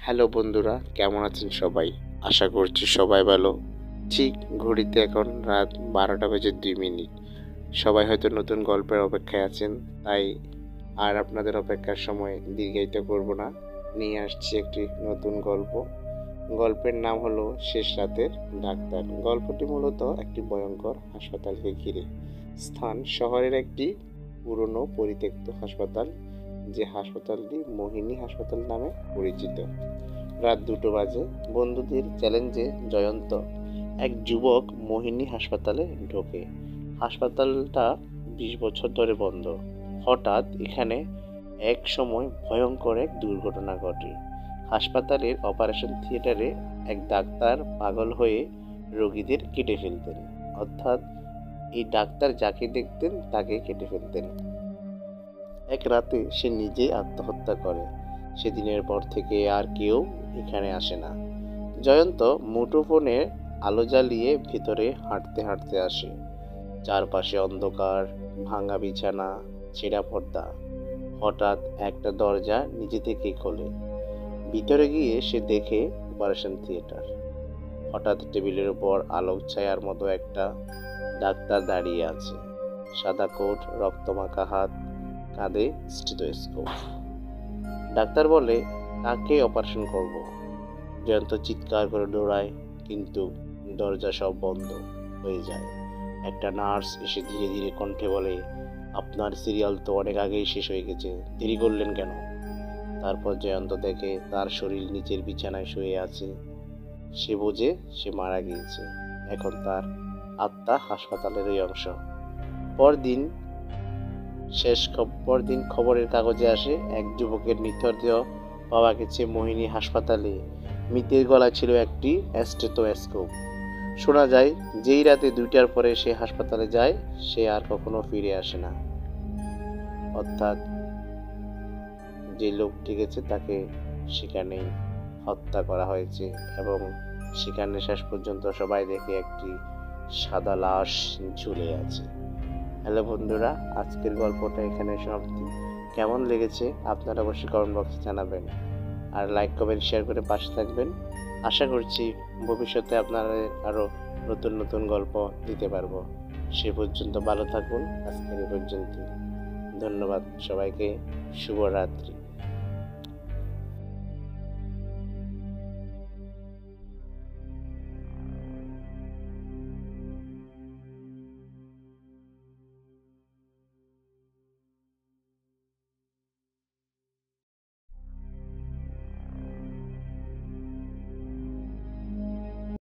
Hello বন্ধুরা, কেমন আছেন সবাই? আশা করছি সবাই ভালো। ঠিক ঘড়িতে এখন রাত 12:02। সবাই হয়তো নতুন গল্পের অপেক্ষায় আছেন, তাই আর আপনাদের অপেক্ষার সময় দীর্ঘায়িত করব না। নিয়ে আসছি একটি নতুন গল্প। গল্পের নাম হলো শেষ রাতের ডাক্তার। গল্পটি মূলত একটি ভয়ঙ্কর হাসপাতালকে ঘিরে। স্থান শহরের একটি পুরনো পরিত্যক্ত হাসপাতাল, যে হাসপাতালটি মোহিনী হাসপাতাল নামে পরিচিত। রাত 2টো বাজে। বন্ধুদের চ্যালেঞ্জে জয়ন্ত এক যুবক মোহিনী হাসপাতালে ঢোকে। হাসপাতালটা 20 বছর ধরে বন্ধ। হঠাৎ এখানে এক সময় ভয়ঙ্কর এক দুর্ঘটনা ঘটে। হাসপাতালের অপারেশন থিয়েটারে এক ডাক্তার পাগল হয়ে রোগীদের কেটে ফেলতেন। অর্থাৎ এই ডাক্তার যাকে দেখতেন তাকে কেটে ফেলতেন। এক রাতে সে নিজে আত্মহত্যা করে। সেদিনের পর থেকে আর কেউ এখানে আসে না। জয়ন্ত মুঠোফোনে আলো জ্বালিয়ে ভিতরে হাঁটতে হাঁটতে আসে। চারপাশে অন্ধকার, ভাঙা বিছানা, ছেঁড়া পর্দা। হঠাৎ একটা দরজা নিজে থেকেই খোলে। ভিতরে গিয়ে সে দেখে অপারেশন থিয়েটার। হঠাৎ টেবিলের উপর আলোক ছায়ার মতো একটা ডাক্তার দাঁড়িয়ে আছে। সাদা কোট, রক্তমাখা হাত, কাঁধে স্টেথোস্কোপ। ডাক্তার বলে, কাকে অপারেশন করব? জয়ন্ত চিৎকার করে দৌড়ায়, কিন্তু দরজা সব বন্ধ হয়ে যায়। একটা নার্স এসে ধীরে ধীরে কণ্ঠে বলে, আপনার সিরিয়াল তো অনেক আগেই শেষ হয়ে গেছে, দেরি করলেন কেন? তারপর জয়ন্ত দেখে তার শরীর নিচের বিছানায় শুয়ে আছে। সে বোঝে সে মারা গিয়েছে। এখন তার আত্মা হাসপাতালেরই অংশ। পরদিন খবরের কাগজে আসে, এক যুবকের মৃতদেহ পাওয়া গেছে মোহিনী হাসপাতালে। মৃতের গলায় ছিল একটি স্টেথোস্কোপ। শোনা যায়, যেই রাতে 2টার পরে সে হাসপাতালে যায়, সে আর কখনো ফিরে আসে না। অর্থাৎ যে লোকটি গেছে তাকে সেখানেই হত্যা করা হয়েছে, এবং সেখানে শেষ পর্যন্ত সবাই দেখে একটি সাদা লাশ ঝুলে আছে। হ্যালো বন্ধুরা, আজকের গল্পটা এখানে সমাপ্তি। কেমন লেগেছে আপনারা অবশ্যই কমেন্ট বক্সে জানাবেন, আর লাইক কমেন্ট শেয়ার করে পাশে থাকবেন। আশা করছি ভবিষ্যতে আপনারা আরও নতুন নতুন গল্প দিতে পারবো। সে পর্যন্ত ভালো থাকুন। আজকের এই পর্যন্ত। ধন্যবাদ সবাইকে। শুভরাত্রি।